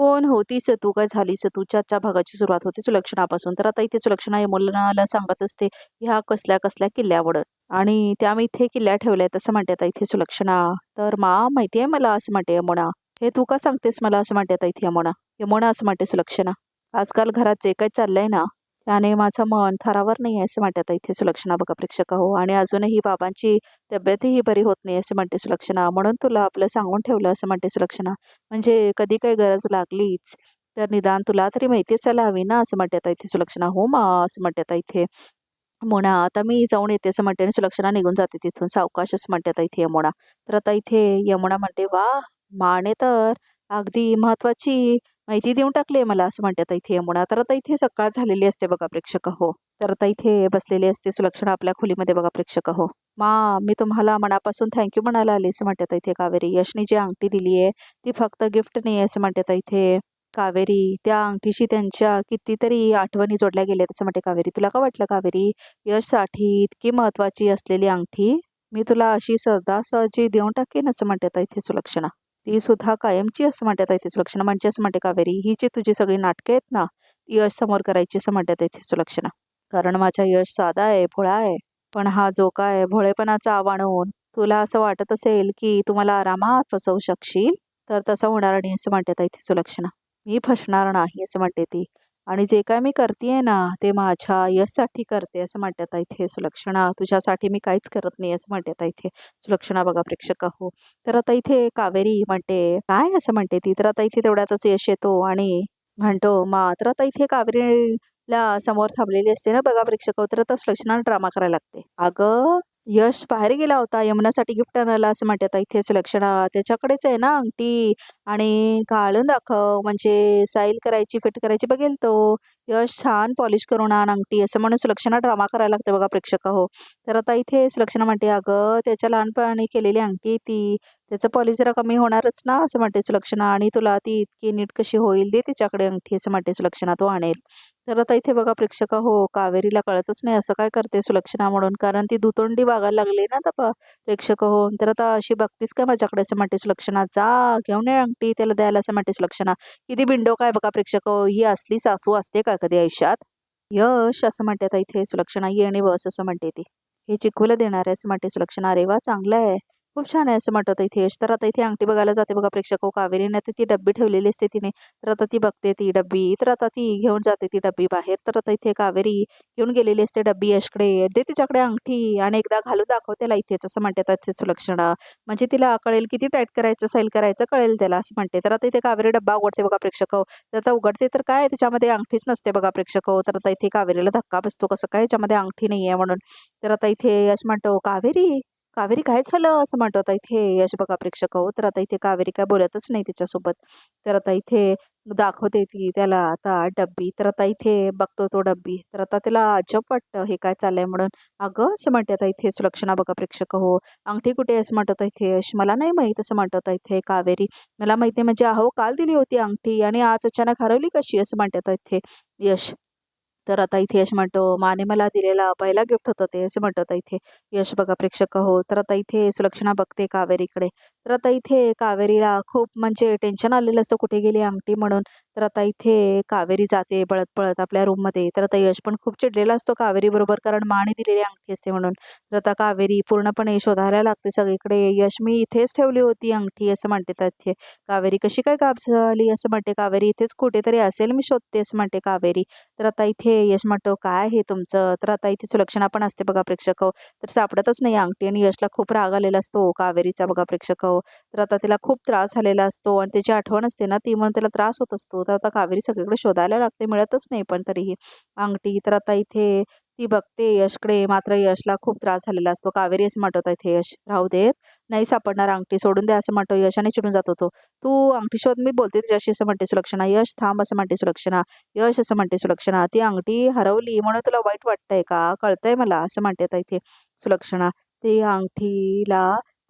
कोण होतीस तू? काय झालीस तू? च्या भागाची सुरुवात होते सुलक्षणापासून. तर आता इथे सुलक्षणा यमुनाला सांगत असते, ह्या कसल्या कसल्या किल्ल्यावर आणि त्या मी इथे किल्ल्या ठेवल्या तसं म्हणते आता इथे सुलक्षणा. तर माहिती आहे मला असं म्हणते यमुना. हे तू का सांगतेस मला असं म्हणते आता इथे यमुना. यमुना असं म्हणते सुलक्षणा. आजकाल घरात जे काही चाललंय ना त्याने माझं मन थरावर नाही आहे असं म्हणते आता इथे सुलक्षणा बघा प्रेक्षक हो. आणि अजूनही बाबांची तब्येतही बरी होत नाही असं म्हणते सुलक्षणा. म्हणून तुला आपलं सांगून ठेवलं असं म्हणते सुलक्षणा. म्हणजे कधी काही गरज लागलीच तर निदान तुला तरी माहिती असायला हवी ना असं म्हणते आता इथे सुलक्षणा. हो असं म्हणते आता इथे मोना. आता मी जाऊन येते असं म्हणते आणि सुलक्षणा निघून जाते तिथून सावकाश असं म्हणते आता इथे यमुना. तर आता इथे यमुना म्हणते वा, माने तर अगदी महत्वाची माहिती देऊन टाकली मला असं म्हणते आता इथे यमुना. तर आता इथे सकाळ झालेली असते बघा प्रेक्षक हो. तर आता इथे बसलेली असते सुलक्षणा आपल्या खोलीमध्ये बघा प्रेक्षक हो. मी तुम्हाला मनापासून थँक्यू म्हणायला आले असं म्हणते आता इथे कावेरी. यशनी जी अंगठी दिली आहे ती फक्त गिफ्ट नाही आहे असं म्हणते आता इथे कावेरी. त्या अंगठीशी त्यांच्या कितीतरी आठवणी जोडल्या गेल्या असं म्हणते कावेरी. तुला का वाटलं कावेरी, यशसाठी इतकी महत्वाची असलेली अंगठी मी तुला अशी सहजी देऊन टाकेन असं म्हणते आता इथे सुलक्षणा. ती सुद्धा कायमची असं म्हणते आता इथे सुलक्षणा. म्हणजे असं म्हणते कावेरी, ही जी तुझी सगळी नाटकं आहेत ना ती यश समोर करायची असं म्हणते आता इथे सुलक्षणा. कारण माझा यश साधा आहे, भोळा आहे. पण हा जो काय भोळेपणाचा आणून तुला असं वाटत असेल की तुम्हाला आरामात फसवू शकशील तर तसं होणार नाही असं म्हणते आता इथे सुलक्षणा. मी फसणार नाही असं म्हणते ती. आणि जे काय मी करतेय ना ते माझ्या यशसाठी करते असं म्हणते आता इथे सुलक्षणा. तुझ्यासाठी मी काहीच करत नाही असं म्हणते आता इथे सुलक्षणा बघा प्रेक्षक हो. तर आता इथे कावेरी म्हणते काय असं म्हणते ती. तर आता इथे तेवढ्यातच यश येतो आणि म्हणतो तर आता इथे कावेरीला समोर थांबलेली असते ना बघा प्रेक्षक हो. तर आता सुलक्षणा ड्रामा करायला लागते. अगं यश बाहेर गेला होता यमुनासाठी गिफ्ट आणायला असं म्हणते आता इथे सुलक्षणा. त्याच्याकडेच आहे ना अंगठी आणि घालून दाखव म्हणजे साईल करायची फिट करायची बघेल तो. यश छान पॉलिश करून आण अंगठी असं म्हणून सुलक्षणा ड्रामा करायला लागते बघा प्रेक्षक हो. तर आता इथे सुलक्षणा म्हणते अगं त्याच्या लहानपणी केलेली अंगठी ती, त्याचं पॉलिश जरा कमी होणारच ना असं म्हणते सुलक्षणा. आणि तुला ती इतकी नीट कशी होईल, दे तिच्याकडे अंगठी असं म्हणते सुलक्षणा, तो आणेल. तर आता इथे बघा प्रेक्षक हो, कावेरीला कळतच नाही असं काय करते सुलक्षणा म्हणून. कारण ती दुतोंडी वागायला लागली ना आता प्रेक्षक हो. तर आता अशी बघतीस का माझ्याकडे असं म्हणते सुलक्षणा. जा घेऊन ये अंगठी त्याला द्यायला असं म्हणते सुलक्षणा. किती बिंडो काय बघा प्रेक्षक हो. ही असली सासू असते का कधी आयुष्यात. यश असं म्हणते आता इथे सुलक्षणा. ये आणि बस असं म्हणते ती. हे चिकूला देणार आहे असं म्हणते सुलक्षणा. अरे वा चांगलं आहे, खूप छान आहे असं म्हणत इथे यश. तर आता इथे अंगठी बघायला जाते बघा प्रेक्षक हो कावेरीने. तर ती डब्बी ठेवलेली असते तिने. तर आता ती बघते ती डब्बी. तर आता ती घेऊन जाते ती डब्बी बाहेर. तर आता इथे कावेरी घेऊन गेलेली असते डब्बी यशकडे. दे तिच्याकडे अंगठी आणि एकदा घालून दाखव त्याला इथेच असं म्हणते आता इथे सुलक्षणा. म्हणजे तिला कळेल किती टाईट करायचं सैल करायचं कळेल त्याला असं म्हणते. तर आता इथे कावेरी डब्बा उघडते बघा प्रेक्षक हो. तर आता उघडते तर काय त्याच्यामध्ये अंगठीच नसते बघा प्रेक्षक हो. तर आता इथे कावेरीला धक्का बसतो, कसं काय याच्यामध्ये अंगठी नाहीये म्हणून. तर आता इथे यश म्हणतो कावेरी, कावेरी काय झालं असं म्हणतो आता इथे यश बघा प्रेक्षक हो. तर आता इथे कावेरी काय बोलतच नाही तिच्यासोबत. तर आता इथे दाखवते ती त्याला आता डब्बी. तर आता इथे बघतो तो डब्बी. तर आता त्याला अजब वाटतं हे काय चाललंय म्हणून. अगं असं म्हणते आता इथे सुलक्षणा बघा प्रेक्षक हो. अंगठी कुठे आहे असं म्हणत होता इथे यश. मला नाही माहित असं म्हणत होता इथे कावेरी. मला माहिती म्हणजे अहो काल दिली होती अंगठी आणि आज अचानक हरवली कशी असं म्हणते आता इथे यश. तर आता इथे यश म्हणतो माने मला दिलेला पहिला गिफ्ट होतं ते असं म्हणतो आता इथे यश बघा प्रेक्षक हो. तर आता इथे सुलक्षणा बघते कावेरीकडे. तर आता इथे कावेरीला खूप म्हणजे टेन्शन आलेलं असतं कुठे गेली अंगठी म्हणून. तर आता इथे कावेरी जाते पळत पळत आपल्या रूममध्ये. तर आता यश पण खूप चिडलेला असतो कावेरी बरोबर, कारण माने दिलेली अंगठी असते म्हणून. तर आता कावेरी पूर्णपणे शोधायला लागते सगळीकडे. यश मी इथेच ठेवली होती अंगठी असं म्हणते तर इथे कावेरी. कशी काय गायब झाली असं म्हणते कावेरी. इथेच कुठेतरी असेल मी शोधते असं म्हणते कावेरी. तर आता इथे यश म्हणतो काय हे तुमचं. तर आता इथे सुलक्षणा पण असते बघा प्रेक्षक हो. तर सापडतच नाही अंगठी आणि यशला खूप राग आलेला असतो कावेरीचा बघा प्रेक्षक हो. तर आता तिला खूप त्रास झालेला असतो आणि त्याची आठवण असते ना ती, म्हणून त्याला त्रास होत असतो. तर आता कावेरी सगळीकडे शोधायला लागते, मिळतच नाही पण तरीही अंगठी. तर आता इथे ती बघते यशकडे, मात्र यशला खूप त्रास झालेला असतो. कावेरी असं म्हणत होता इथे यश, राहू देत नाही सापडणार अंगठी, सोडून द्या असं म्हणतो यश आणि चिडून जातो तो. तू अंगठी शोध, मी बोलते तुझ्याशी असं म्हणते सुलक्षणा. यश थांब असं म्हणते सुलक्षणा. यश असं म्हणते सुलक्षणा. ती अंगठी हरवली म्हणून तुला वाईट वाटतंय का, कळतंय मला असं म्हणते आता इथे सुलक्षणा. ती अंगठीला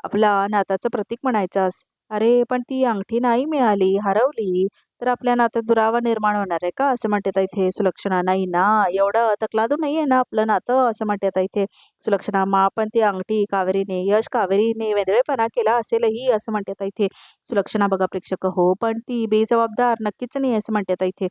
आपला नाताचं प्रतीक म्हणायचं अरे पण ती अंगठी नाही मिळाली, हरवली, तर आपल्या नात्यात दुरावा निर्माण होणार आहे का? असं म्हणते आता इथे सुलक्षणा. नाही ना, एवढं तकलादू नाही आहे ना आपलं नातं, असं म्हणते आता इथे सुलक्षणा. मग पण ती अंगठी कावेरीने, कावेरीने वेंधळेपणा केला असेलही, असं म्हणते आता इथे सुलक्षणा. बघा प्रेक्षक हो, पण ती बेजबाबदार नक्कीच नाही, असं म्हणते आता इथे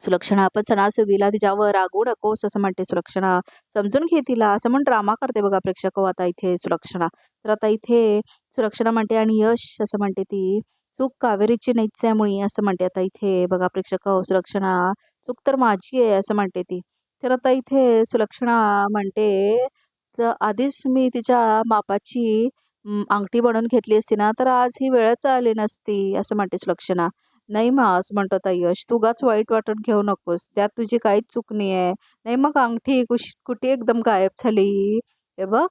सुलक्षणा. आपण सणासुदीला तिच्यावर रागवू नकोस, असं म्हणते सुलक्षणा. समजून घे तिला, असं म्हणून ड्रामा करते बघा प्रेक्षक हो आता इथे सुलक्षणा. तर आता इथे सुलक्षणा म्हणते आणि यश, असं म्हणते ती, चूक कावेरीची नाहीच आहे मुळी, असं म्हणते आता इथे बघा प्रेक्षक हो सुलक्षणा. चूक तर माझी आहे, असं म्हणते ती. तर आता इथे सुलक्षणा म्हणते, तर आधीच मी तिच्या मापाची अंगठी बनवून घेतली असती ना, तर आज ही वेळच आली नसती, असं म्हणते सुलक्षणा. नाही मग असं म्हणतो आता यश, तू उगाच वाईट वाटत घेऊ नकोस, त्यात तुझी काहीच चूक नाही आहे. नाही मग अंगठी कुठे एकदम गायब झाली? हे बघ,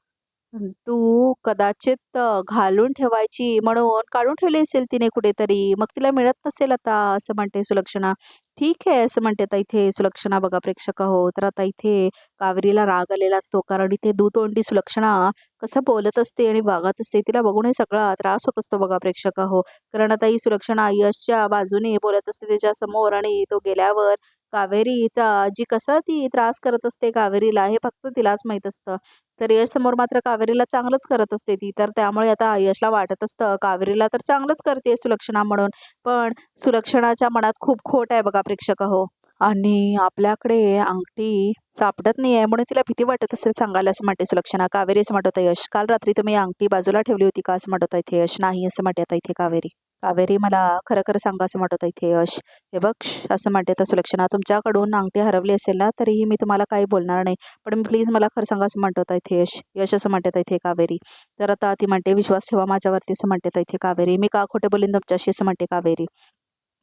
तू कदाचित घालून ठेवायची म्हणून काढून ठेवली असेल तिने कुठेतरी, मग तिला मिळत नसेल आता, असं म्हणते सुलक्षणा. ठीक आहे, असं म्हणते आता इथे सुलक्षणा. बघा प्रेक्षक हो, तर आता इथे कावेरीला राग आलेला असतो, कारण इथे दुतोंडी सुलक्षणा कसं बोलत असते आणि वागत असते, तिला बघून हे सगळा त्रास होत असतो बघा प्रेक्षक हो. कारण आता ही सुलक्षणा यशच्या बाजूने बोलत असते त्याच्या समोर, आणि तो गेल्यावर कावेरीचा जी कसा ती त्रास करत असते कावेरीला, हे फक्त तिलाच माहित असतं. तर यश समोर मात्र कावेरीला चांगलंच करत असते ती. तर त्यामुळे आता यशला वाटत असतं कावेरीला तर चांगलंच करते सुलक्षणा म्हणून. पण सुलक्षणाच्या मनात खूप खोट आहे बघा प्रेक्षक हो. आणि आपल्याकडे अंगठी सापडत नाही आहे म्हणून तिला भीती वाटत असेल सांगायला, असं म्हणते सुलक्षणा. कावेरी, असं म्हणत होतं यश. काल रात्री तुम्ही अंगठी बाजूला ठेवली होती का, असं म्हणत होता इथे यश. नाही, असं म्हणते आता इथे कावेरी. कावेरी, मला खरं खरं सांगा, असं म्हणत होता इथे यश. हे बघ असं म्हणते आता सुलक्षणा. तुमच्याकडून अंगठी हरवली असेल ना, तरीही मी तुम्हाला काही बोलणार नाही, पण प्लीज मला खरं सांगा, असं म्हणत होता इथे यश. यश, असं म्हणते इथे कावेरी. तर आता ती म्हणते, विश्वास ठेवा माझ्यावरती, असं म्हणते इथे कावेरी. मी का खोटे बोलीन तुमच्याशी, असं म्हणते कावेरी.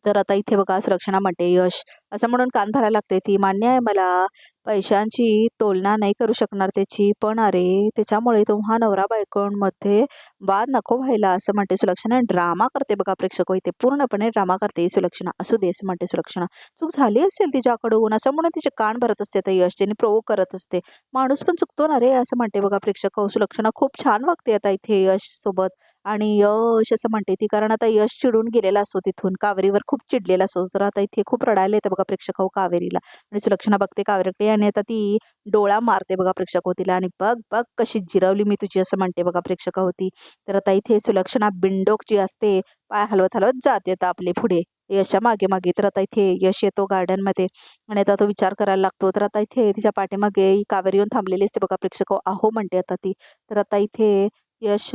तर आता इथे बघा सुलक्षणा म्हणते, यश, असं म्हणून कान भरायला लागते ती. मान्य आहे मला, पैशांची तुलना नाही करू शकणार त्याची, पण अरे त्याच्यामुळे तुम्हा नवरा बायकोंमध्ये वाद नको व्हायला, असं म्हणते सुलक्षणा. ड्रामा करते बघा प्रेक्षक, इथे पूर्णपणे ड्रामा करते सुलक्षणा. असू दे, असं म्हणते सुलक्षणा. चूक झाली असेल तिच्याकडून, असं म्हणून तिचे कान भरत असते तर यश, त्याने प्रोवोक करत असते. माणूस पण चुकतो ना रे, असं म्हणते बघा प्रेक्षक. सुलक्षणा खूप छान वागते आता इथे यश सोबत. आणि यश, असं म्हणते ती, कारण आता यश चिडून गेलेला असतो तिथून, कावेरीवर खूप चिडलेला असतो. तर आता इथे खूप रडायला येतं बघा प्रेक्षक कावेरीला. आणि सुलक्षणा बघते कावेरीकडे, आणि आता ती डोळा मारते बघा प्रेक्षक तिला, आणि बघ बघ कशी जिरवली मी तुझी, असं म्हणते बघा प्रेक्षक होती. तर आता इथे सुलक्षणा बिंडोक जी असते, पाय हलवत हलवत जाते आता आपले पुढे यशच्या मागे मागे. तर आता इथे यश येतो गार्डन मध्ये, आणि आता तो विचार करायला लागतो. तर आता इथे तिच्या पाठीमागे ही कावेरी येऊन थांबलेली असते बघा प्रेक्षक. अहो म्हणते आता ती. तर आता इथे यश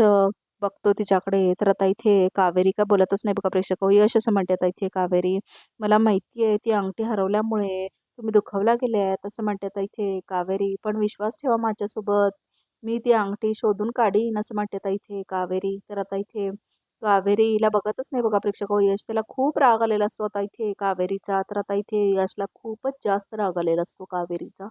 बघतो तिच्याकडे. तर आता इथे कावेरी का बोलतच नाही बघा प्रेक्षक. यश, असं म्हणते आता इथे कावेरी. मला माहिती आहे ती अंगठी हरवल्यामुळे तुम्ही दुखावला गेले आहेत, असं म्हणते आता इथे कावेरी. पण विश्वास ठेवा माझ्यासोबत, मी ती अंगठी शोधून काढीन, असं म्हणते आता इथे कावेरी. तर आता इथे कावेरीला बघतच नाही बघा प्रेक्षक यश. त्याला खूप राग आलेला असतो आता इथे कावेरीचा. तर आता इथे यशला खूपच जास्त राग आलेला असतो कावेरीचा.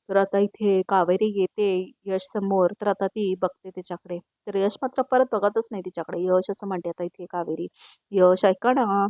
तर आता इथे कावेरी येते यश समोर. तर आता ती बघते त्याच्याकडे. तर यश मात्र परत बघतच नाही तिच्याकडे. यश, असं म्हणते आता इथे कावेरी. यश, ऐका ना,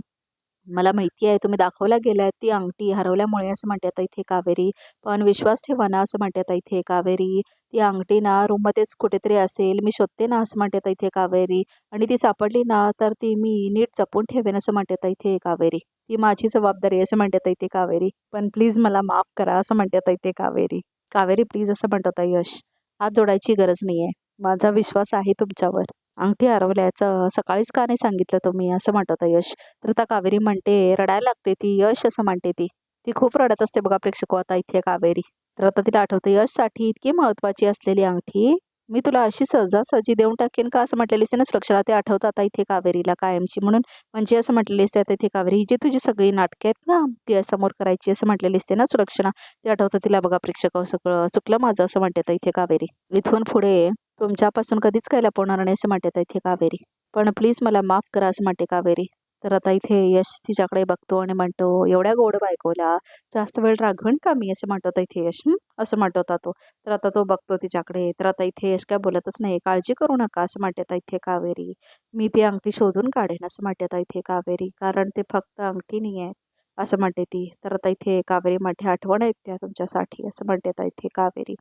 मला माहिती आहे तुम्ही दाखवल्या गेलाय ती अंगठी हरवल्यामुळे, असं म्हणते आता इथे कावेरी. पण विश्वास ठेवा ना, असं म्हणते आता इथे कावेरी. ती अंगठी ना रूममध्येच कुठेतरी असेल, मी शोधते ना, असं म्हणते आता इथे कावेरी. आणि ती सापडली ना, तर ती मी नीट जपून ठेवेन, असं म्हणते आता इथे कावेरी. ती माझी जबाबदारी आहे, असं म्हणते आता इथे कावेरी. पण प्लीज मला माफ करा, असं म्हणते आता इथे कावेरी. कावेरी प्लीज, असं म्हणत होता यश. हात जोडायची गरज नाहीये, माझा विश्वास आहे तुमच्यावर. अंगठी हरवल्याचं सकाळीच का नाही सांगितलं तुम्ही, असं म्हणत होता यश. तर आता कावेरी म्हणते, रडायला लागते ती. यश, असं म्हणते ती. ती खूप रडत असते बघा प्रेक्षक आता इथे कावेरी. तर आता तिला आठवतं, यशसाठी इतकी महत्वाची असलेली अंगठी मी तुला अशी सहजासहजी देऊन टाकेन का, असं म्हटलेली असते ना सुलक्षणा. ते आठवतं आता इथे कावेरीला कायमची म्हणून. म्हणजे असं म्हटलेली असते आता इथे कावेरी, ही जी तुझी सगळी नाटकं आहेत ना ती समोर करायची, असं म्हटलेली असते ना सुलक्षणा. ते आठवतं तिला बघा प्रेक्षक. सगळं चुकलं माझं, असं म्हणते आता इथे कावेरी. इथून पुढे तुमच्यापासून कधीच काही लपवणार नाही, असं म्हणते आता इथे कावेरी. पण प्लीज मला माफ करा, असं म्हणते कावेरी. तर आता इथे यश तिच्याकडे बघतो आणि म्हणतो, एवढ्या गोड बायकोला जास्त वेळ रागवेन का मी, असं म्हणतो आता इथे यश. असं म्हणतो होता तो. तर आता तो बघतो तिच्याकडे. तर आता इथे यश काय बोलतच नाही. काळजी करू नका, असं म्हणते आता इथे कावेरी. मी ती अंगठी शोधून काढेन, असं म्हणते आता इथे कावेरी. कारण ते फक्त अंगठी नाही आहे, असं म्हणते ती. तर आता इथे कावेरी म्हणते, आठवण आहेत त्या तुमच्यासाठी, असं म्हणते आता इथे कावेरी.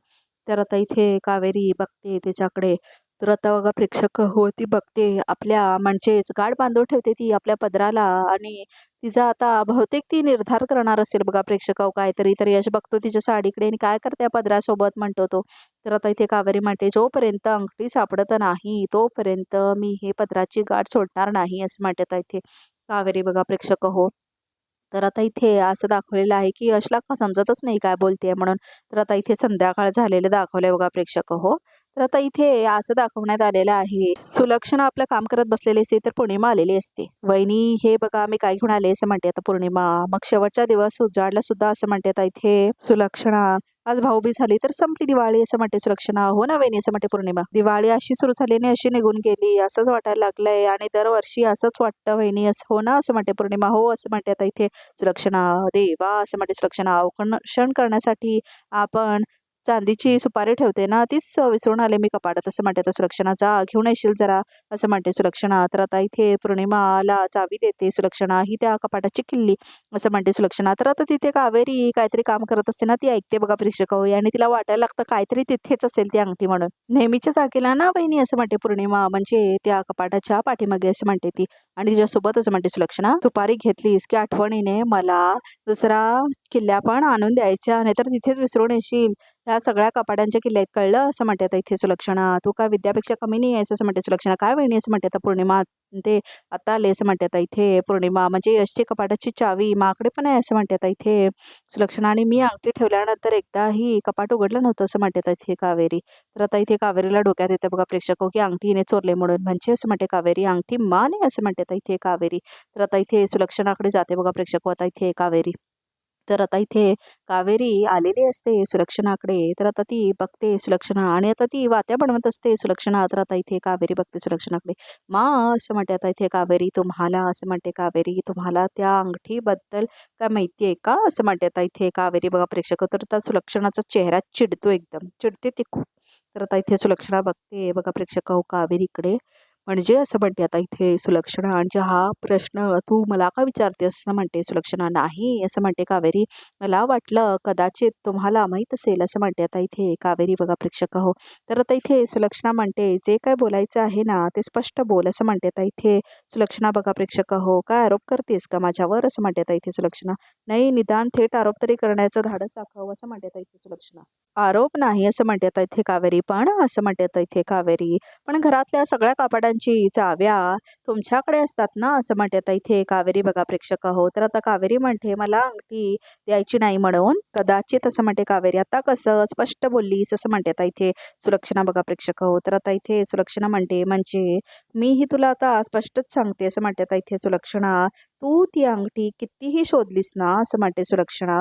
तर आता इथे कावेरी बघते त्याच्याकडे. तर आता बघा प्रेक्षक हो ती बघते आपल्या म्हणजेच गाठ बांधून ठेवते ती आपल्या पदराला आणि तिचा आता बहुतेक ती निर्धार करणार असेल बघा प्रेक्षक काहीतरी. तर यश बघतो तिच्या साडीकडे आणि काय करते पदरासोबत म्हणतो तो. तर आता इथे कावेरी म्हणते जोपर्यंत अंगठी सापडत नाही तोपर्यंत मी हे पदराची गाठ सोडणार नाही असं म्हणतात इथे कावेरी बघा प्रेक्षक हो. तर आता इथे असं दाखवलेलं आहे की यशला का समजतच नाही काय बोलतेय म्हणून. तर आता इथे संध्याकाळ झालेलं दाखवलंय बघा प्रेक्षक हो. तर आता इथे असं दाखवण्यात आलेलं आहे सुलक्षणा आपलं काम करत बसलेली असते तर पौर्णिमा आलेली असते. वहिनी हे बघा मी काय घेऊन आले असं म्हणते आता पौर्णिमा. मग शेवटचा दिवस उजाडला सुद्धा असं म्हणते आता इथे सुलक्षणा. आज भाऊबीज झाली तर संपली दिवाळी असं म्हणते सुलक्षणा. हो ना वहिनी असं म्हणते पौर्णिमा. दिवाळी अशी सुरू झाली आणि अशी निघून गेली असंच वाटायला लागलंय आणि दरवर्षी असंच वाटतं वहिनी असं हो ना असं म्हणते पौर्णिमा. हो असं म्हणते आता इथे सुलक्षणा. देवा असं म्हणते सुलक्षणा. औक्षण करण्यासाठी आपण चांदीची सुपारी ठेवते ना तीच विसरून आले मी कपाटात असं म्हणते आता सुलक्षणा. जा घेऊन येशील जरा असं म्हणते सुलक्षणा. तर आता इथे पौर्णिमाला चावी देते सुलक्षणा. ही त्या कपाटाची किल्ली असं म्हणते सुलक्षणा. तर आता तिथे कावेरी काहीतरी काम करत असते ना ती ऐकते बघा प्रेक्षक हो आणि तिला वाटायला लागतं काहीतरी तिथेच असेल ती अंगठी म्हणून. नेहमीच्या जागेला ना वहिनी असं म्हणते पौर्णिमा म्हणजे त्या कपाटाच्या पाठीमागे असं म्हणते ती. आणि तिच्यासोबत असं म्हणते सुलक्षणा सुपारी घेतलीस की आठवणीने मला दुसरा किल्ल्या पण आणून द्यायच्या नाहीतर तिथेच विसरून येशील. ह्या सगळ्या कपाटांच्या किल्ल्यात कळलं असं म्हणते आता इथे सुलक्षणा. तू काय विद्यापेक्षा कमी नाही आहेस असं म्हणते सुलक्षणा. काय वहिनी असं म्हणते आता पौर्णिमा. ते आता आले असं म्हणते आता इथे पौर्णिमा म्हणजे यशची कपाटाची चावी माकडे पण आहे असं म्हणते आता इथे सुलक्षणा. आणि मी अंगठी ठेवल्यानंतर एकदाही कपाट उघडलं नव्हतं असं म्हणते आता इथे कावेरी. तर आता इथे कावेरीला डोक्यात येतं बघा प्रेक्षक की अंगठी हिने चोरले म्हणून म्हणजे असं म्हणते कावेरी. अंगठी मा नाही असं म्हणते आता इथे कावेरी. तर आता इथे सुलक्षणाकडे जाते बघा प्रेक्षक आता इथे कावेरी. तर आता इथे कावेरी आलेली असते सुलक्षणाकडे. तर आता ती बघते सुलक्षणा आणि आता ती वात्या बनवत असते सुलक्षणा. तर आता इथे कावेरी बघते सुलक्षणाकडे. मा असं म्हणते आता इथे कावेरी. तुम्हाला असं म्हणते कावेरी तुम्हाला त्या अंगठीबद्दल काय माहिती आहे का असं म्हणते आता इथे कावेरी बघा प्रेक्षक. तर आता सुलक्षणाचा चेहरा चिडतो एकदम चिडते ती खूप. तर आता इथे सुलक्षणा बघते बघा प्रेक्षक कावेरीकडे म्हणजे असं म्हणते आता इथे सुलक्षणा. आणि हा प्रश्न तू मला का विचारते असं म्हणते सुलक्षणा. नाही असं म्हणते कावेरी. मला वाटलं कदाचित तुम्हाला माहीत असेल असं म्हणते आता इथे कावेरी बघा प्रेक्षक हो. तर आता इथे सुलक्षणा म्हणते जे काय बोलायचं आहे ना ते स्पष्ट बोल असं म्हणते आता इथे सुलक्षणा बघा प्रेक्षक हो. काय आरोप करतेस का माझ्यावर असं म्हणते आता इथे सुलक्षणा. नाही निदान थेट आरोप तरी करण्याचं धाडस दाखव असं म्हणते आता इथे सुलक्षणा. आरोप नाही असं म्हणते आता इथे कावेरी. पण असं म्हणते आता इथे कावेरी पण घरातल्या सगळ्या कपाटांची चाव्या तुमच्याकडे असतात ना असं म्हणते आता इथे कावेरी बघा प्रेक्षक हो. तर आता कावेरी म्हणते मला अंगठी द्यायची नाही म्हणून कदाचित असं म्हणते कावेरी. आता कसं स्पष्ट बोललीस असं म्हणते आता इथे सुलक्षणा बघा प्रेक्षक हो. तर आता इथे सुलक्षणा म्हणते म्हणजे मीही तुला आता स्पष्टच सांगते असं म्हणते आता इथे सुलक्षणा. तू ती अंगठी कितीही शोधलीस ना असं म्हणते सुलक्षणा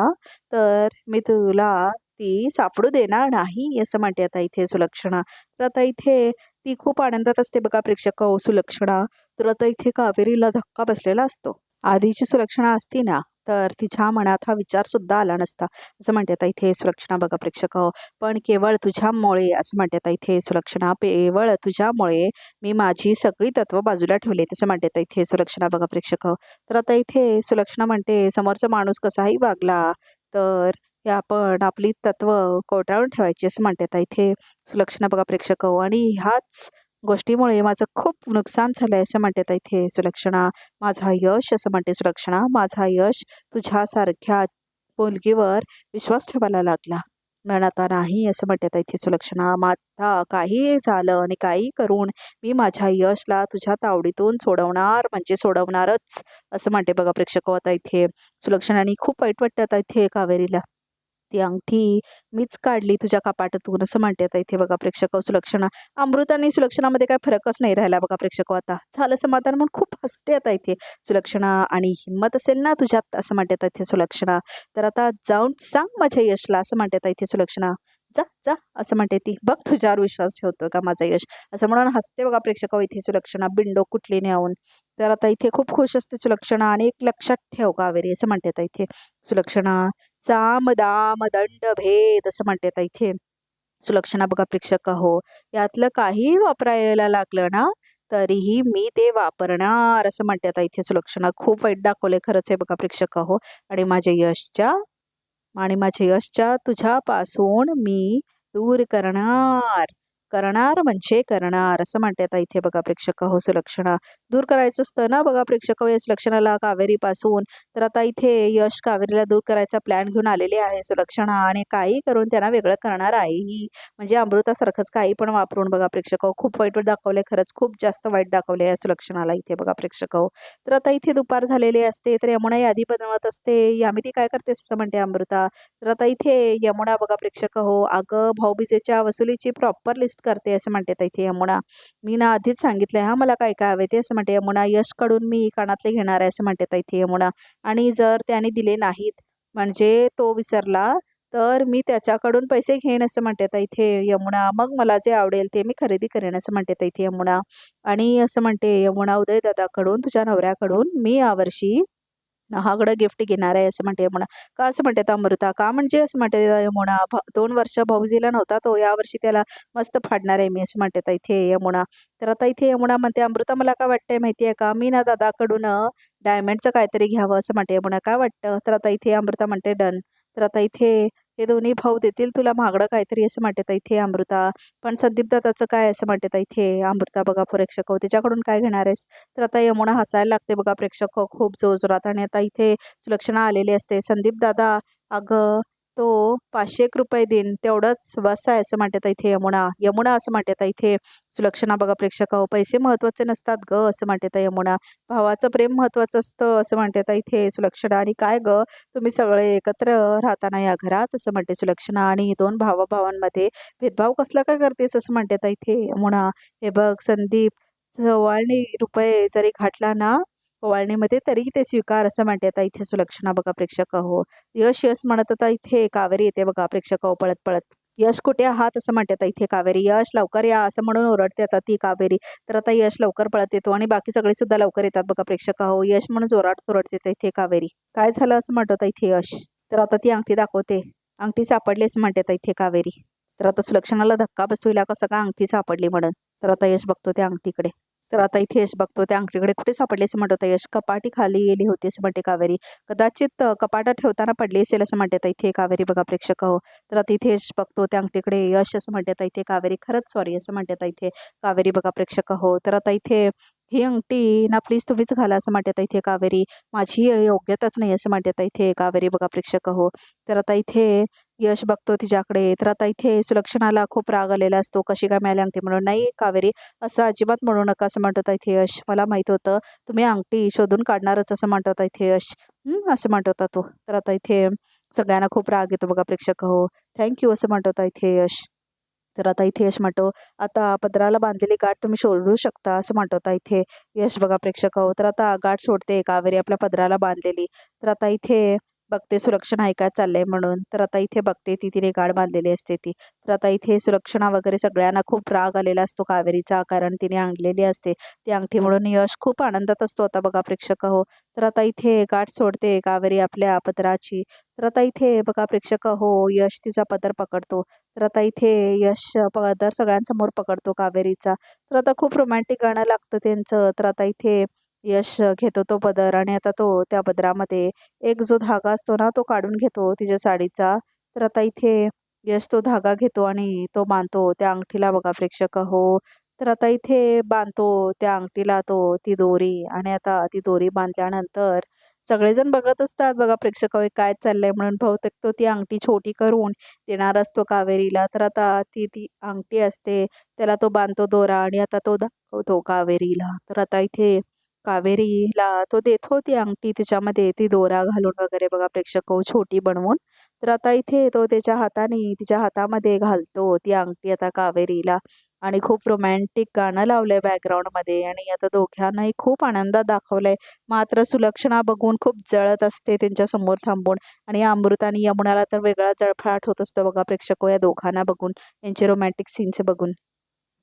तर मी तुला ती सापडू देणार नाही असं म्हणते आता इथे सुलक्षणा. तर आता इथे ती खूप आनंदात असते बघा प्रेक्षक हो सुलक्षणा. तर आता इथे कावेरीला धक्का बसलेला असतो. आधीची सुलक्षणा असती ना तर तिच्या मनात हा विचार सुद्धा आला नसता असं म्हणते आता इथे सुलक्षणा बघा प्रेक्षक हो. पण केवळ तुझ्यामुळे असं म्हणते आता इथे सुलक्षणा. केवळ तुझ्यामुळे मी माझी सगळी तत्व बाजूला ठेवले तसं म्हणते आता इथे सुलक्षणा बघा प्रेक्षक हो. तर आता इथे सुलक्षणा म्हणते समोरचा माणूस कसाही वागला तर हे आपण आपली तत्व कोटाळून ठेवायची असं म्हणते आता इथे सुलक्षणा बघा प्रेक्षक हो. आणि ह्याच गोष्टीमुळे माझं खूप नुकसान झालंय असं म्हणते आता इथे सुलक्षणा. माझा यश असं म्हणते सुलक्षणा. माझा यश तुझ्यासारख्या मुलगीवर विश्वास ठेवायला लागला पण आता नाही असं म्हणते आता इथे सुलक्षणा. माझा काही झालं आणि काही करून मी माझ्या यशला तुझ्या तावडीतून सोडवणार म्हणजे सोडवणारच असं म्हणते बघा प्रेक्षक आता इथे सुलक्षणा. आणि खूप वाईट वाटतं आता इथे कावेरीला. ती अंगठी मीच काढली तुझ्या कपाटातून असं म्हणते आता इथे बघा प्रेक्षक सुलक्षणा. अमृत आणि सुलक्षणामध्ये काय फरकच नाही राहिला बघा प्रेक्षक आता. झालं समाधान म्हणून खूप हसते आता इथे सुलक्षणा. आणि हिंमत असेल ना तुझ्यात असं म्हणते आता इथे सुलक्षणा तर आता जाऊन सांग माझ्या यशला असं म्हणते आता इथे सुलक्षणा. जा जा असं म्हणते ती. बघ तुझ्यावर विश्वास ठेवतो का माझा यश असं म्हणून हसते बघा प्रेक्षक इथे सुलक्षणा बिंडो कुठलीने आऊन. तर आता इथे खूप खुश असते सुलक्षणा. आणि एक लक्षात ठेव कावेरी असं म्हणते आता इथे सुलक्षणा. साम दाम दंड भेद असं म्हणते आता इथे सुलक्षणा बघा प्रेक्षक हो. यातलं काही वापरायला लागलं ना तरीही मी ते वापरणार असं म्हणते आता इथे सुलक्षणा. खूप वाईट दाखवले खरंच आहे बघा प्रेक्षक हो. आणि माझ्या यशच्या तुझ्यापासून मी दूर करणार करणार म्हणजे करणार असं म्हणते आता इथे बघा प्रेक्षक हो सुलक्षणा. दूर करायचं असतं ना बघा प्रेक्षक हो या सुलक्षणाला कावेरीपासून. तर आता इथे यश कावेरीला दूर करायचा प्लॅन घेऊन आलेले आहे सुलक्षणा आणि काही करून त्यांना वेगळं करणार आहे ही. म्हणजे अमृतासारखंच काही पण वापरून बघा प्रेक्षक हो खूप वाईट दाखवलंय, खरंच खूप जास्त वाईट दाखवलंय या सुलक्षणाला इथे बघा प्रेक्षक हो. तर आता इथे दुपार झालेली असते तर यमुना यादी बनवत असते. यामिती काय करतेस असं म्हणते अमृता. तर आता इथे यमुना बघा प्रेक्षक हो अगं भाऊबीजेच्या वसुलीची प्रॉपर लिस्ट करते असं म्हणते आता इथे यमुना. मी ना आधीच सांगितलंय हा मला काय काय हवे ते असं म्हणते यमुना. यशकडून मी कानातले घेणार आहे असं म्हणते आता इथे यमुना. आणि जर त्याने दिले नाहीत म्हणजे तो विसरला तर मी त्याच्याकडून पैसे घेईन असं म्हणते आता इथे यमुना. मग मला जे आवडेल ते मी खरेदी करेन असं म्हणते आता इथे यमुना. आणि असं म्हणते यमुना उदय दादाकडून तुझ्या नवऱ्याकडून मी यावर्षी महागडं गिफ्ट घेणार आहे असं म्हणते यमुना. का असं म्हणते आता अमृता. का म्हणजे असं म्हणते यमुना. 2 वर्ष भाऊजीला नव्हता तो यावर्षी त्याला मस्त फाडणार आहे मी असं म्हणते आता इथे यमुना. तर आता इथे यमुना म्हणते अमृता मला काय वाटतंय माहिती आहे का मी ना दादाकडून डायमंडचं काहीतरी घ्यावं असं म्हणते यमुना. काय वाटतं. तर आता इथे अमृता म्हणते डन. तर आता इथे हे दोन्ही भाऊ देतील तुला महागडं काहीतरी असं म्हणते आता इथे अमृता. पण संदीप दादाचं काय असं म्हणते आता इथे अमृता बघा प्रेक्षक हो त्याच्याकडून काय घेणार आहेस. तर आता यमुना हसायला लागते बघा प्रेक्षक हो खूप जोरजोरात. आणि आता इथे सुलक्षणा आलेली असते. संदीप दादा अगं तो 500 रुपये देईन तेवढंच बस आहे असं म्हणते आता इथे यमुना. यमुना असं म्हणते आता इथे सुलक्षणा बघा प्रेक्षक हो पैसे महत्वाचे नसतात ग असं म्हणते आता यमुना. भावाचं प्रेम महत्वाचं असतं असं म्हणते आता इथे सुलक्षणा. आणि काय ग तुम्ही सगळे एकत्र राहताना या घरात असं म्हणते सुलक्षणा. आणि 2 भावाभावांमध्ये भेदभाव कसला काय करतेस असं म्हणते आता इथे यमुना. हे बघ संदीप 94 रुपये जरी घातला ना ओवाळणीमध्ये तरी ते स्वीकार असं म्हणते आता इथे सुलक्षणा बघा प्रेक्षक हो. यश यश म्हणत आता इथे कावेरी येते बघा प्रेक्षक हो पळत पळत. यश कुठे आहात असं म्हणते आता इथे कावेरी. यश लवकर या असं म्हणून ओरडते आता ती कावेरी. तर आता यश लवकर पळत येतो आणि बाकी सगळे सुद्धा लवकर येतात बघा प्रेक्षक हो. यश म्हणून जोरात ओरडते आता इथे कावेरी. काय झालं असं म्हणत होता इथे यश. तर आता ती अंगठी दाखवते. अंगठी सापडली असं म्हणते आता इथे कावेरी. तर आता सुलक्षणाला धक्का बसतो हिला कसं का अंगठी सापडली म्हणून. तर आता यश बघतो त्या अंगठीकडे. तर आता इथे यश बघतो त्या अंगठीकडे कुठे सापडली असं म्हणत होता यश. कपाटी खाली गेली होती असं म्हणते कावेरी. कदाचित कपाटात ठेवताना पडली असेल असं म्हणते आता इथे कावेरी बघा प्रेक्षक हो. तर आता इथे यश बघतो त्या अंगठीकडे. यश असं म्हणते आता इथे कावेरी. खरंच सॉरी असं म्हणते आता इथे कावेरी बघा प्रेक्षक हो. तर आता इथे ही अंगठी ना प्लीज तुम्हीच घाला असं म्हणते आता इथे कावेरी. माझी योग्यताच नाही असं म्हणते आता इथे कावेरी बघा प्रेक्षक हो. तर आता इथे यश बघतो तिच्याकडे. तर आता इथे सुलक्षणाला खूप राग आलेला असतो. कशी काय मिळाली अंगठी म्हणून. नाही कावेरी असं अजिबात म्हणू नका असं म्हणत होता इथे यश. मला माहित होतं तुम्ही अंगठी शोधून काढणारच असं म्हणत होता इथे यश. असं म्हणत होता तो. तर आता इथे सगळ्यांना खूप राग येतो बघा प्रेक्षक हो. थँक्यू असं म्हणत होता इथे यश. तर आता इथे यश म्हणतो आता पदराला बांधलेली गाठ तुम्ही शोधू शकता असं म्हणत होता इथे यश बघा प्रेक्षक हो. तर आता गाठ सोडते कावेरी आपल्या पदराला बांधलेली. तर आता इथे बघते सुलक्षणा ऐकायला चाललंय म्हणून. तर आता इथे बघते ती तिने गाठ बांधलेली असते ती. तर आता इथे सुलक्षणा वगैरे सगळ्यांना खूप राग आलेला असतो कावेरीचा कारण तिने आणलेली असते ती अंगठी म्हणून. यश खूप आनंदात असतो आता बघा प्रेक्षक हो. तर आता इथे गाठ सोडते कावेरी आपल्या पदराची. तर आता इथे बघा प्रेक्षक हो यश तिचा पदर पकडतो. तर आता इथे यश पदर सगळ्यांसमोर पकडतो कावेरीचा. तर आता खूप रोमॅन्टिक गाणं लागतं त्यांचं. तर आता इथे यश घेतो तो पदर आणि आता तो त्या पदरामध्ये एक जो धागा असतो ना तो काढून घेतो तिच्या साडीचा. तर आता इथे यश तो धागा घेतो आणि तो बांधतो त्या अंगठीला बघा प्रेक्षक हो. तर आता इथे बांधतो त्या अंगठीला ती दोरी. आणि आता ती दोरी बांधल्यानंतर सगळेजण बघत असतात बघा प्रेक्षक हो काय चाललंय म्हणून. बहुतेक तो ती अंगठी छोटी करून देणार असतो कावेरीला. तर आता ती ती अंगठी असते त्याला तो बांधतो दोरा आणि आता तो दाखवतो कावेरीला. तर आता इथे कावेरीला तो देतो ती अंगठी तिच्यामध्ये ती दोरा घालून वगैरे बघा प्रेक्षक हो छोटी बनवून. तर आता इथे तो त्याच्या हाताने तिच्या हातामध्ये घालतो ती अंगठी आता कावेरीला. आणि खूप रोमॅन्टिक गाणं लावलंय बॅकग्राऊंडमध्ये आणि आता दोघांनाही खूप आनंदात दाखवलंय. मात्र सुलक्षणा बघून खूप जळत असते त्यांच्या समोर थांबून. आणि अमृता आणि यमुनाला तर वेगळा जळफळाट होत असतो बघा प्रेक्षक हो या दोघांना बघून यांचे रोमॅन्टिक सीन्स बघून.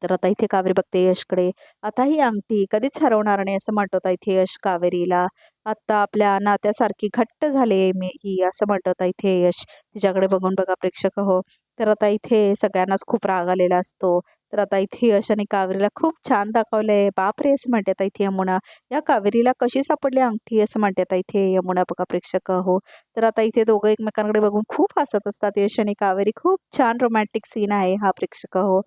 तर आता इथे कावेरी बघते यशकडे. आता ही अंगठी कधीच हरवणार नाही असं म्हणत होता इथे यश कावेरीला. आता आपल्या नात्यासारखी घट्ट झाले मी ही असं म्हणत होता इथे यश तिच्याकडे बघून बघा प्रेक्षक हो. तर आता इथे सगळ्यांनाच खूप राग आलेला असतो. तर आता इथे यश आणि कावेरीला खूप छान दाखवलंय. बापरे असं म्हणते आता इथे यमुना. या कावेरीला कशी सापडली अंगठी असं म्हणते आता इथे यमुना बघा प्रेक्षक हो. तर आता इथे दोघं एकमेकांकडे बघून खूप हसत असतात यश आणि कावेरी. खूप छान रोमॅन्टिक सीन आहे हा प्रेक्षक हो.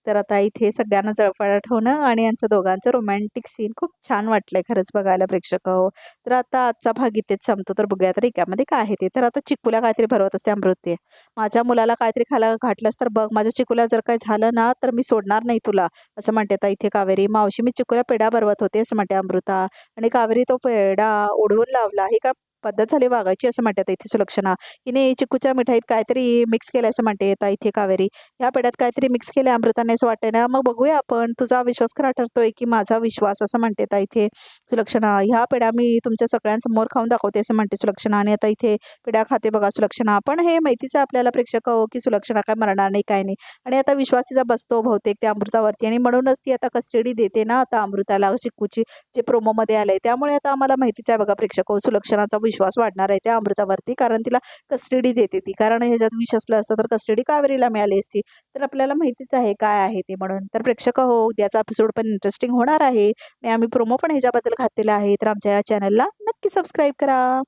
तर आता इथे सगळ्यांना जळफळाट होणं आणि यांचं दोघांचं रोमॅन्टिक सीन खूप छान वाटलंय खरंच बघायला प्रेक्षक हो. तर आता आजचा भाग इथेच संपतो. तर बघूया तर रिकामध्ये काय आहे ते. तर आता चिकूला काहीतरी भरवत असते अमृते. माझ्या मुलाला काहीतरी खायला घातलंस तर बघ, माझ्या चिकूला जर काही झालं ना तर मी सोडणार नाही तुला, असं म्हणते आता इथे कावेरी. मावशी मी चिकूला पेढा भरवत होते असं म्हणते अमृता. आणि कावेरी तो पेढा उडवून लावला. ही का पद्धत झाली वागायची असं म्हणतात इथे सुलक्षणा. हिने चिकूच्या मिठाईत काहीतरी मिक्स केलं असं म्हणते आता इथे कावेरी. ह्या पेढ्यात काहीतरी मिक्स केलं अमृताने असं वाटतंय ना. मग बघूया आपण, तुझा विश्वास खरा ठरतोय की माझा विश्वास, असं म्हणते आता इथे सुलक्षणा. ह्या पेढ्या मी तुमच्या सगळ्यांसमोर खाऊन दाखवते असं म्हणते सुलक्षणा. आणि आता इथे पेढ्या खाते बघा सुलक्षणा. पण हे माहितीच आहे आपल्याला प्रेक्षक हो की सुलक्षणा काय मरणार नाही काय नाही. आणि आता विश्वास तिचा बसतो बहुतेक त्या अमृतावरती, आणि म्हणूनच ती आता कस्टडी देते ना आता अमृताला चिकूची, जे प्रोमोमध्ये आलंय. त्यामुळे आता आम्हाला माहितीच आहे बघा प्रेक्षक हो, सुलक्षणाचा विश्वास वाढणार आहे त्या अमृतावरती, कारण तिला कस्टडी देते ती. कारण ह्याच्यात विष असलं असतं तर कस्टडी कावेरीला मिळाली असती. तर आपल्याला माहितीच आहे काय आहे ते म्हणून. तर प्रेक्षक हो, उद्याचा एपिसोड पण इंटरेस्टिंग होणार आहे आणि आम्ही प्रोमो पण ह्याच्याबद्दल घातलेला आहे. तर आमच्या या चॅनलला नक्की सबस्क्राईब करा.